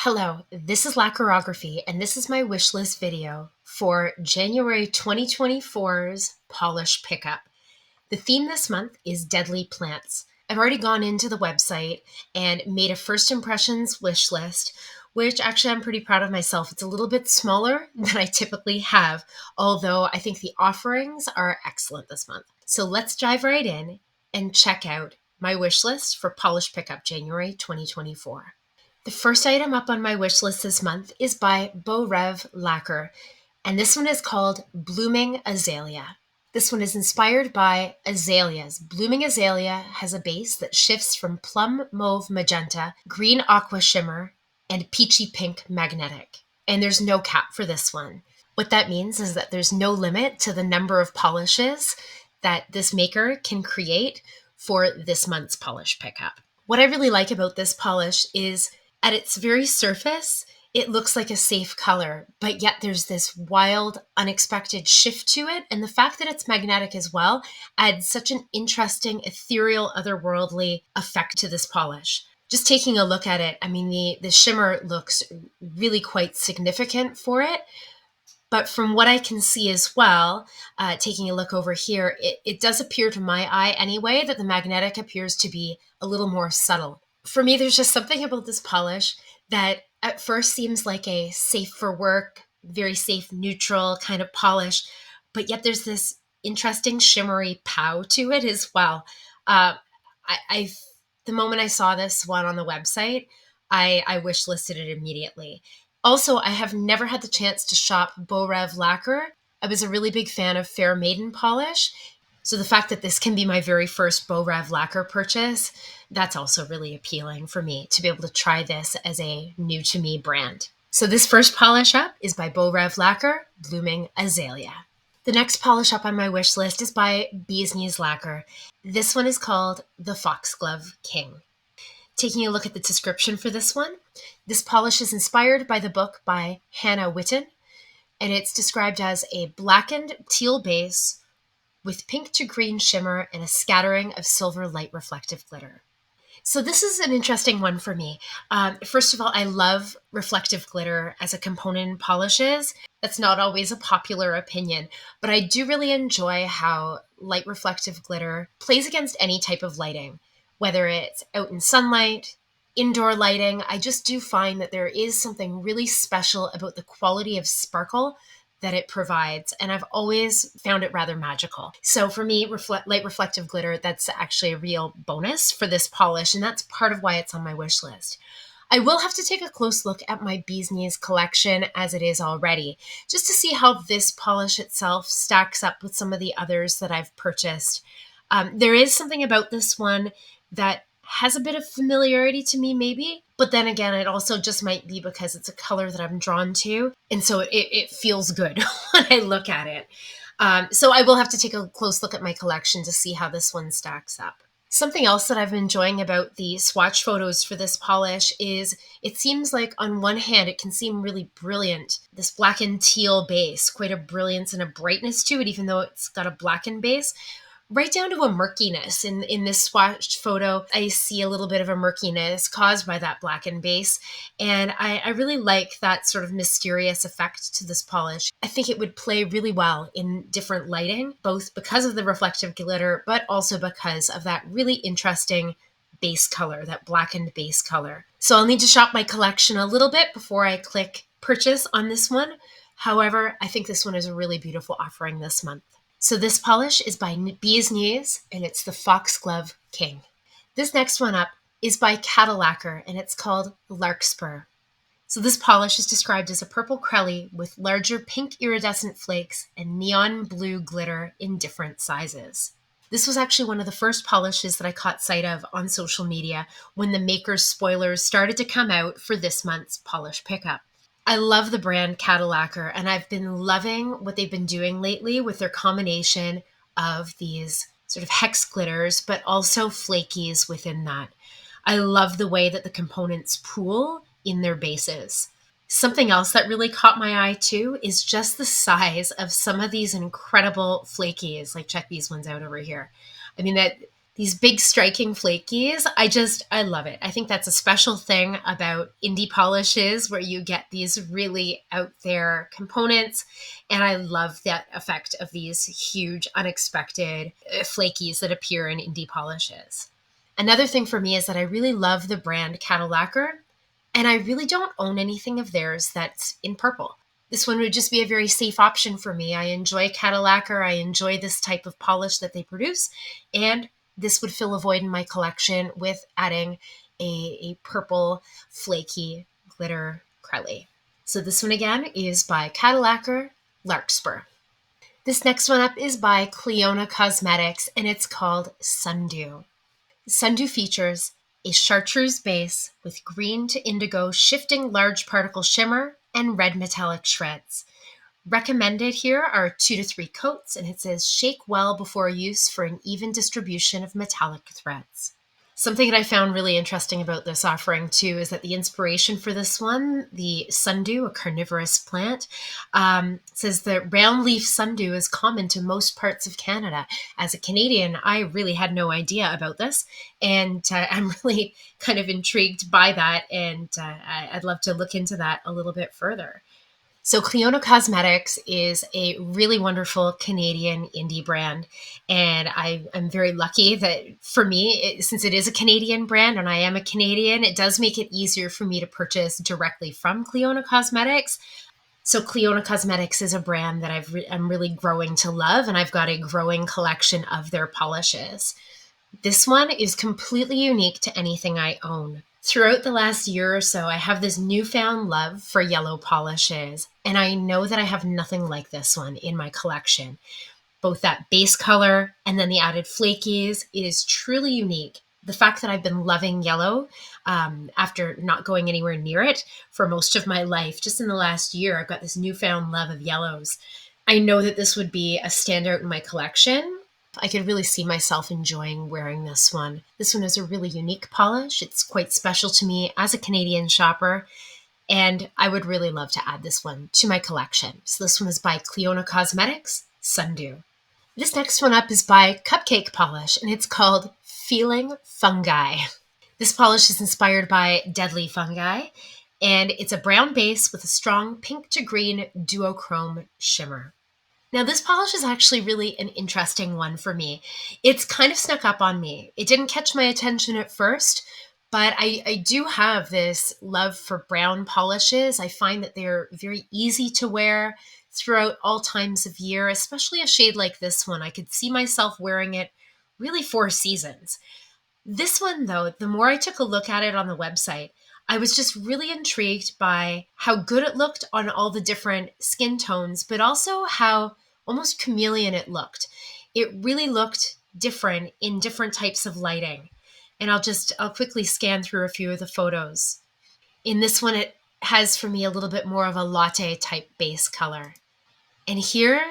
Hello, this is Lacquerography, and this is my wish list video for January 2024's Polish Pickup. The theme this month is deadly plants. I've already gone into the website and made a first impressions wish list, which actually I'm pretty proud of myself. It's a little bit smaller than I typically have, although I think the offerings are excellent this month. So let's dive right in and check out my wish list for Polish Pickup January 2024. The first item up on my wish list this month is by Borev Lacquer, and this one is called Blooming Azalea. This one is inspired by azaleas. Blooming Azalea has a base that shifts from plum mauve magenta, green aqua shimmer, and peachy pink magnetic. And there's no cap for this one. What that means is that there's no limit to the number of polishes that this maker can create for this month's polish pickup. What I really like about this polish is at its very surface, it looks like a safe color, but yet there's this wild, unexpected shift to it. And the fact that it's magnetic as well adds such an interesting, ethereal, otherworldly effect to this polish. Just taking a look at it, I mean, the shimmer looks really quite significant for it. But from what I can see as well, taking a look over here, it does appear to my eye anyway that the magnetic appears to be a little more subtle. For me, there's just something about this polish that at first seems like a safe for work, very safe, neutral kind of polish, but yet there's this interesting shimmery pow to it as well. The moment I saw this one on the website, I wish listed it immediately. Also, I have never had the chance to shop Borev Lacquer. I was a really big fan of Fair Maiden polish. So the fact that this can be my very first Borev Lacquer purchase, that's also really appealing for me to be able to try this as a new to me brand. So this first polish up is by Borev Lacquer, Blooming Azalea. The next polish up on my wish list is by Bee's Knees Lacquer. This one is called the Foxglove King. Taking a look at the description for this one, this polish is inspired by the book by Hannah Witten, and it's described as a blackened teal base with pink to green shimmer and a scattering of silver light reflective glitter. So this is an interesting one for me. First of all, I love reflective glitter as a component in polishes. That's not always a popular opinion, but I do really enjoy how light reflective glitter plays against any type of lighting, whether it's out in sunlight, indoor lighting. I just do find that there is something really special about the quality of sparkle that it provides, and I've always found it rather magical. So for me, light reflective glitter, that's actually a real bonus for this polish, and that's part of why it's on my wish list. I will have to take a close look at my Bee's Knees collection as it is already, just to see how this polish itself stacks up with some of the others that I've purchased. There is something about this one that has a bit of familiarity to me maybe, but then again, it also just might be because it's a color that I'm drawn to, and so it feels good when I look at it. So I will have to take a close look at my collection to see how this one stacks up. Something else that I've been enjoying about the swatch photos for this polish is it seems like on one hand, it can seem really brilliant. This black and teal base, quite a brilliance and a brightness to it, even though it's got a blackened base. Right down to a murkiness. In this swatch photo, I see a little bit of a murkiness caused by that blackened base. And I really like that sort of mysterious effect to this polish. I think it would play really well in different lighting, both because of the reflective glitter, but also because of that really interesting base color, that blackened base color. So I'll need to shop my collection a little bit before I click purchase on this one. However, I think this one is a really beautiful offering this month. So this polish is by Bee's Knees, and it's the Foxglove King. This next one up is by Cadillacer, and it's called Larkspur. So this polish is described as a purple crelly with larger pink iridescent flakes and neon blue glitter in different sizes. This was actually one of the first polishes that I caught sight of on social media when the maker's spoilers started to come out for this month's polish pickup. I love the brand Cadillacer, and I've been loving what they've been doing lately with their combination of these sort of hex glitters, but also flakies within that. I love the way that the components pool in their bases. Something else that really caught my eye too is just the size of some of these incredible flakies. Like check these ones out over here. I mean, that These big striking flakies, I love it. I think that's a special thing about indie polishes where you get these really out there components. And I love that effect of these huge, unexpected flakies that appear in indie polishes. Another thing for me is that I really love the brand Cadillacer, and I really don't own anything of theirs that's in purple. This one would just be a very safe option for me. I enjoy Cadillacer. I enjoy this type of polish that they produce. And this would fill a void in my collection with adding a purple flaky glitter crelly. So this one again is by Cadillacer Larkspur. This next one up is by Cleona Cosmetics, and it's called Sundew. Sundew features a chartreuse base with green to indigo shifting large particle shimmer and red metallic shreds. Recommended here are 2 to 3 coats, and it says shake well before use for an even distribution of metallic threads. Something that I found really interesting about this offering too is that the inspiration for this one, the sundew, a carnivorous plant, says that round leaf sundew is common to most parts of Canada. As a Canadian, I really had no idea about this, and I'm really kind of intrigued by that, and I'd love to look into that a little bit further. So Cleona Cosmetics is a really wonderful Canadian indie brand. And I'm very lucky that for me, since it is a Canadian brand and I am a Canadian, it does make it easier for me to purchase directly from Cleona Cosmetics. So Cleona Cosmetics is a brand that I'm really growing to love, and I've got a growing collection of their polishes. This one is completely unique to anything I own. Throughout the last year or so, I have this newfound love for yellow polishes, and I know that I have nothing like this one in my collection. Both that base color and then the added flakies, it is truly unique. The fact that I've been loving yellow after not going anywhere near it for most of my life, just in the last year, I've got this newfound love of yellows. I know that this would be a standout in my collection. I could really see myself enjoying wearing this one. This one is a really unique polish. It's quite special to me as a Canadian shopper, and I would really love to add this one to my collection. So this one is by Cleona Cosmetics, Sundew. This next one up is by Cupcake Polish, and it's called Feeling Fungi. This polish is inspired by deadly fungi, and it's a brown base with a strong pink to green duochrome shimmer. Now, this polish is actually really an interesting one for me. It's kind of snuck up on me. It didn't catch my attention at first, but I do have this love for brown polishes. I find that they're very easy to wear throughout all times of year, especially a shade like this one. I could see myself wearing it really 4 seasons. This one, though, the more I took a look at it on the website, I was just really intrigued by how good it looked on all the different skin tones, but also how almost chameleon it looked. It really looked different in different types of lighting. And I'll quickly scan through a few of the photos. In this one, it has for me a little bit more of a latte type base color. And here,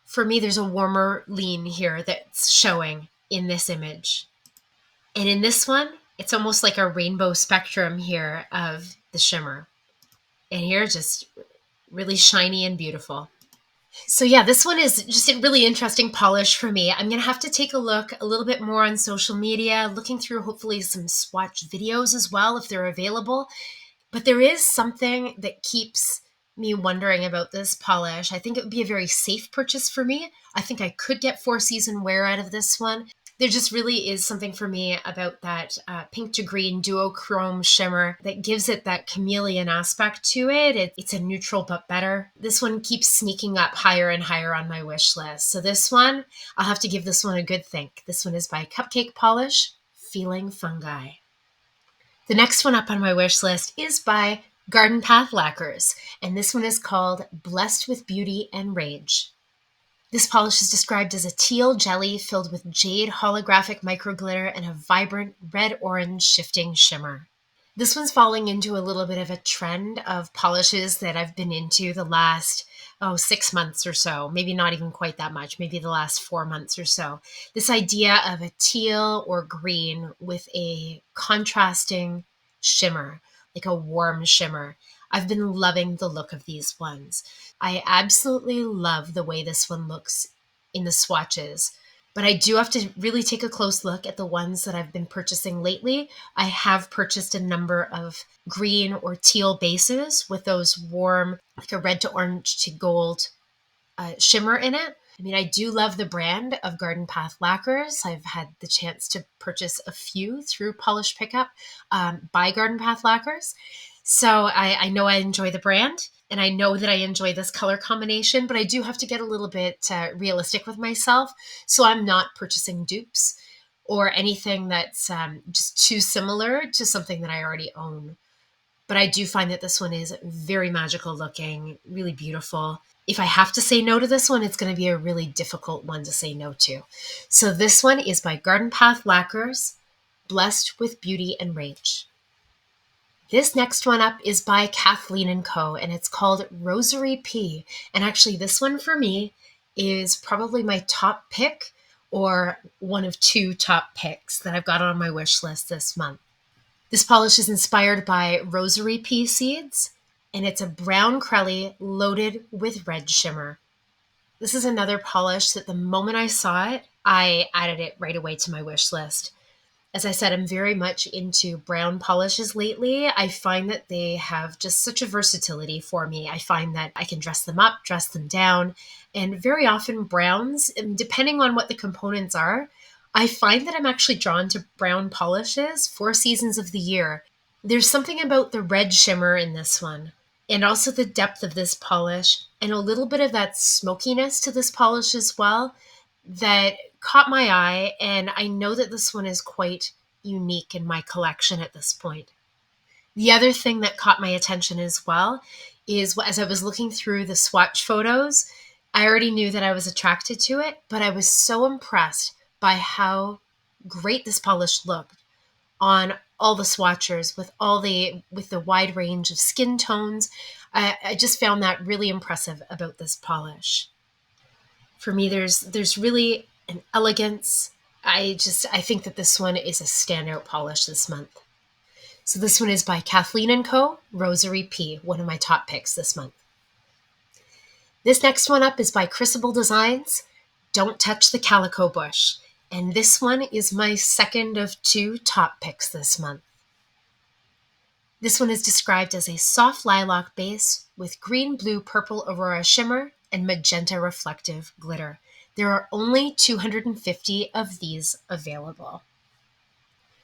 for me, there's a warmer lean here that's showing in this image. And in this one, it's almost like a rainbow spectrum here of the shimmer. And here, just really shiny and beautiful. So yeah, this one is just a really interesting polish for me. I'm going to have to take a look a little bit more on social media, looking through hopefully some swatch videos as well if they're available. But there is something that keeps me wondering about this polish. I think it would be a very safe purchase for me. I think I could get 4-season wear out of this one. There just really is something for me about that pink to green duochrome shimmer that gives it that chameleon aspect to it. It's a neutral but better. This one keeps sneaking up higher and higher on my wish list. So this one, I'll have to give this one a good think. This one is by Cupcake Polish, Feeling Fungi. The next one up on my wish list is by Garden Path Lacquers, and this one is called Blessed with Beauty and Rage. This polish is described as a teal jelly filled with jade holographic microglitter and a vibrant red-orange shifting shimmer. This one's falling into a little bit of a trend of polishes that I've been into the last 6 months or so, maybe not even quite that much, maybe the last 4 months or so. This idea of a teal or green with a contrasting shimmer, like a warm shimmer. I've been loving the look of these ones. I absolutely love the way this one looks in the swatches. But I do have to really take a close look at the ones that I've been purchasing lately. I have purchased a number of green or teal bases with those warm, like a red to orange to gold shimmer in it. I mean, I do love the brand of Garden Path lacquers. I've had the chance to purchase a few through Polish Pickup by Garden Path lacquers. So I know I enjoy the brand and I know that I enjoy this color combination, but I do have to get a little bit realistic with myself. So I'm not purchasing dupes or anything that's just too similar to something that I already own. But I do find that this one is very magical looking, really beautiful. If I have to say no to this one, it's going to be a really difficult one to say no to. So this one is by Garden Path Lacquers, Blessed with Beauty and Rage. This next one up is by Kathleen & Co. and it's called Rosary P. And actually this one for me is probably my top pick or one of two top picks that I've got on my wish list this month. This polish is inspired by rosary pea seeds, and it's a brown crelly loaded with red shimmer. This is another polish that the moment I saw it, I added it right away to my wish list. As I said, I'm very much into brown polishes lately. I find that they have just such a versatility for me. I find that I can dress them up, dress them down, and very often browns, and depending on what the components are, I find that I'm actually drawn to brown polishes for seasons of the year. There's something about the red shimmer in this one, and also the depth of this polish, and a little bit of that smokiness to this polish as well, that caught my eye, and I know that this one is quite unique in my collection at this point. The other thing that caught my attention as well is as I was looking through the swatch photos, I already knew that I was attracted to it, but I was so impressed by how great this polish looked on all the swatchers with the wide range of skin tones. I just found that really impressive about this polish. For me, there's really an elegance. I think that this one is a standout polish this month. So this one is by Kathleen & Co. Rosary P, one of my top picks this month. This next one up is by Crucible Designs, Don't Touch the Calico Bush. And this one is my second of two top picks this month. This one is described as a soft lilac base with green, blue, purple aurora shimmer and magenta reflective glitter. There are only 250 of these available.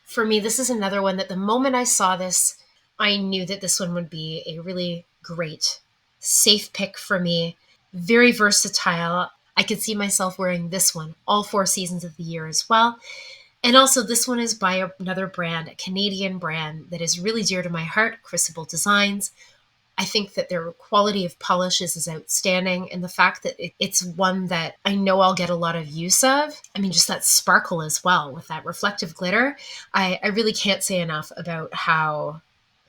For me, this is another one that the moment I saw this, I knew that this one would be a really great, safe pick for me. Very versatile. I could see myself wearing this one all 4 seasons of the year as well. And also this one is by another brand, a Canadian brand that is really dear to my heart, Crucible Designs. I think that their quality of polishes is outstanding, and the fact that it's one that I know I'll get a lot of use of. I mean, just that sparkle as well with that reflective glitter. I really can't say enough about how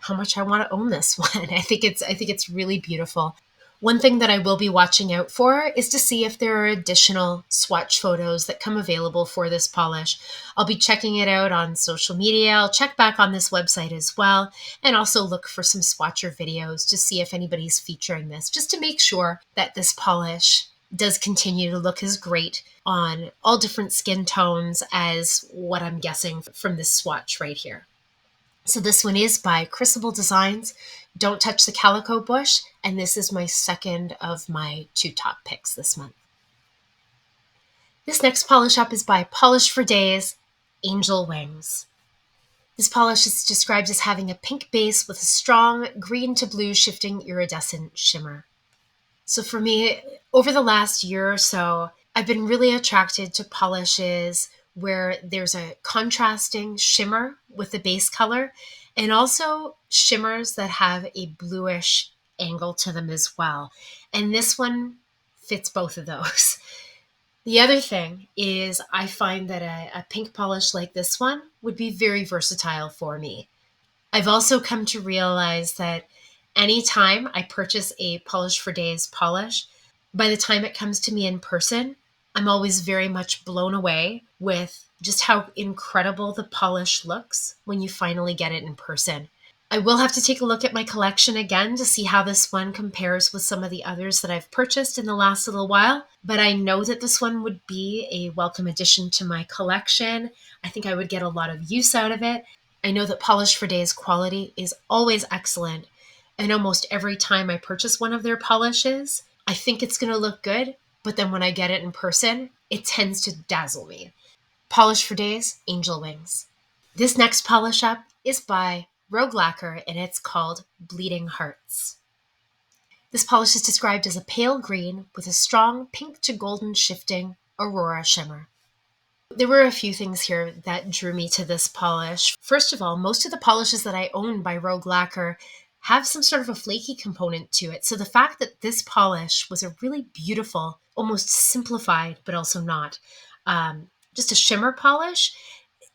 much I want to own this one. I think it's really beautiful. One thing that I will be watching out for is to see if there are additional swatch photos that come available for this polish. I'll be checking it out on social media. I'll check back on this website as well, and also look for some swatcher videos to see if anybody's featuring this, just to make sure that this polish does continue to look as great on all different skin tones as what I'm guessing from this swatch right here. So this one is by Crucible Designs, Don't Touch the Calico Bush, and this is my second of my 2 top picks this month. This next polish up is by Polish for Days, Angel Wings. This polish is described as having a pink base with a strong green to blue shifting iridescent shimmer. So for me, over the last year or so, I've been really attracted to polishes where there's a contrasting shimmer with the base color, and also shimmers that have a bluish angle to them as well. And this one fits both of those. The other thing is I find that a pink polish like this one would be very versatile for me. I've also come to realize that anytime I purchase a Polish for Days polish, by the time it comes to me in person, I'm always very much blown away with just how incredible the polish looks when you finally get it in person. I will have to take a look at my collection again to see how this one compares with some of the others that I've purchased in the last little while, but I know that this one would be a welcome addition to my collection. I think I would get a lot of use out of it. I know that Polish for Days quality is always excellent, and almost every time I purchase one of their polishes, I think it's going to look good, but then when I get it in person, it tends to dazzle me. Polish for Days, Angel Wings. This next polish up is by Rogue Lacquer and it's called Bleeding Hearts. This polish is described as a pale green with a strong pink to golden shifting aurora shimmer. There were a few things here that drew me to this polish. First of all, most of the polishes that I own by Rogue Lacquer have some sort of a flaky component to it. So the fact that this polish was a really beautiful, almost simplified, but also not, just a shimmer polish,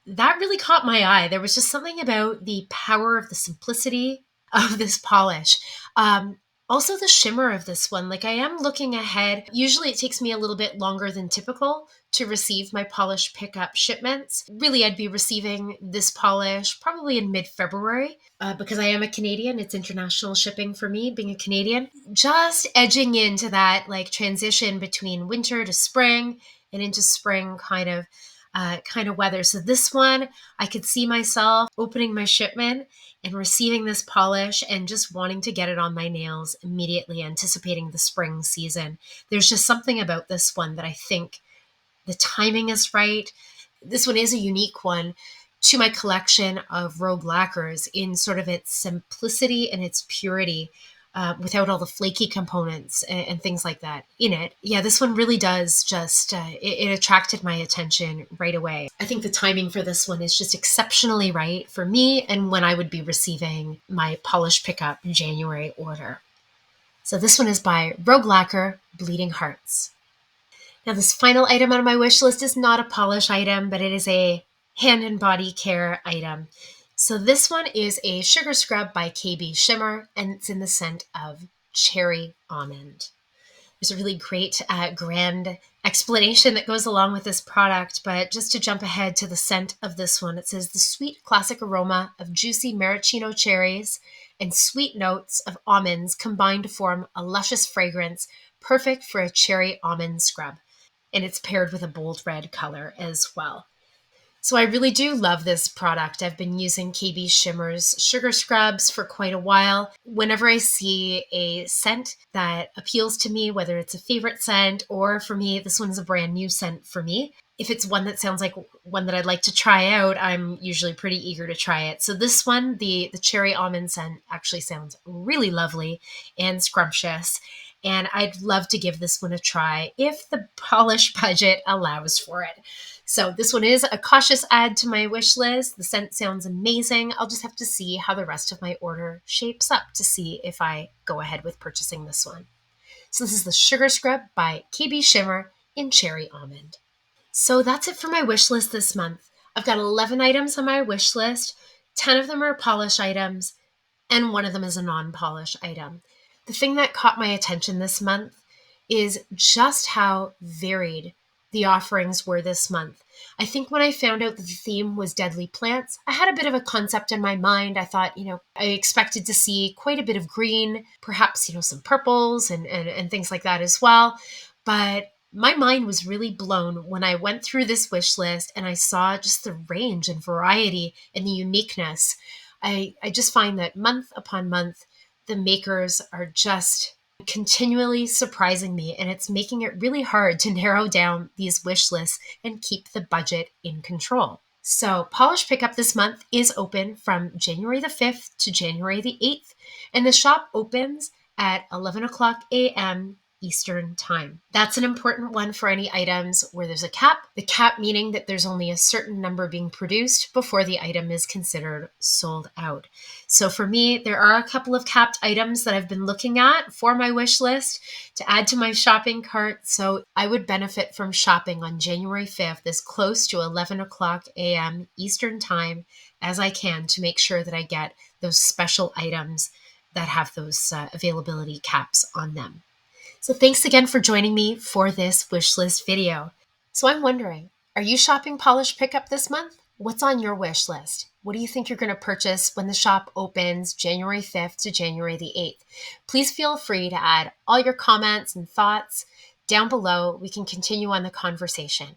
that really caught my eye. There was just something about the power of the simplicity of this polish. Also, the shimmer of this one, like I am looking ahead. Usually, it takes me a little bit longer than typical to receive my polish pickup shipments. Really, I'd be receiving this polish probably in mid-February because I am a Canadian. It's international shipping for me, being a Canadian. Just edging into that like transition between winter to spring and into spring kind of weather. So this one, I could see myself opening my shipment and receiving this polish and just wanting to get it on my nails immediately, anticipating the spring season. There's just something about this one that I think the timing is right. This one is a unique one to my collection of Rogue lacquers in sort of its simplicity and its purity. Without all the flaky components and things like that in it. Yeah, this one really does just, it attracted my attention right away. I think the timing for this one is just exceptionally right for me and when I would be receiving my polish pickup January order. So this one is by Rogue Lacquer, Bleeding Hearts. Now this final item on my wish list is not a polish item, but it is a hand and body care item. So this one is a sugar scrub by KB Shimmer, and it's in the scent of cherry almond. There's a really great, grand explanation that goes along with this product, but just to jump ahead to the scent of this one, it says the sweet classic aroma of juicy maraschino cherries and sweet notes of almonds combine to form a luscious fragrance perfect for a cherry almond scrub. And it's paired with a bold red color as well. So I really do love this product. I've been using KB Shimmer's sugar scrubs for quite a while. Whenever I see a scent that appeals to me, whether it's a favorite scent or for me, this one's a brand new scent for me. If it's one that sounds like one that I'd like to try out, I'm usually pretty eager to try it. So this one, the cherry almond scent actually sounds really lovely and scrumptious. And I'd love to give this one a try if the polish budget allows for it. So this one is a cautious add to my wish list. The scent sounds amazing. I'll just have to see how the rest of my order shapes up to see if I go ahead with purchasing this one. So this is the Sugar Scrub by KB Shimmer in Cherry Almond. So that's it for my wish list this month. I've got 11 items on my wish list. 10 of them are polish items, and one of them is a non-polish item. The thing that caught my attention this month is just how varied the offerings were this month. I think when I found out that the theme was deadly plants, I had a bit of a concept in my mind. I thought, I expected to see quite a bit of green, perhaps, some purples and things like that as well. But my mind was really blown when I went through this wish list and I saw just the range and variety and the uniqueness. I just find that month upon month, the makers are just continually surprising me, and it's making it really hard to narrow down these wish lists and keep the budget in control. So Polish Pickup this month is open from January the 5th to January the 8th, and the shop opens at 11 o'clock a.m. Eastern Time. That's an important one for any items where there's a cap. The cap meaning that there's only a certain number being produced before the item is considered sold out. So for me, there are a couple of capped items that I've been looking at for my wish list to add to my shopping cart. So I would benefit from shopping on January 5th as close to 11 o'clock a.m. Eastern Time as I can to make sure that I get those special items that have those availability caps on them. So thanks again for joining me for this wish list video. So I'm wondering, are you shopping Polish Pickup this month? What's on your wish list? What do you think you're going to purchase when the shop opens January 5th to January the 8th? Please feel free to add all your comments and thoughts down below. We can continue on the conversation.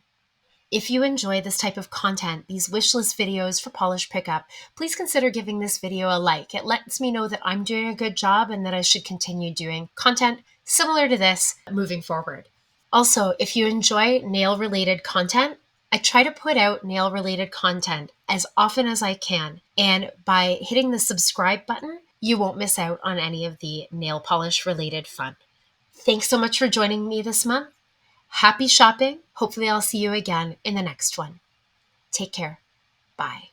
If you enjoy this type of content, these wish list videos for polish pickup, please consider giving this video a like. It lets me know that I'm doing a good job and that I should continue doing content similar to this moving forward. Also, if you enjoy nail-related content, I try to put out nail-related content as often as I can. And by hitting the subscribe button, you won't miss out on any of the nail polish-related fun. Thanks so much for joining me this month. Happy shopping. Hopefully I'll see you again in the next one. Take care. Bye.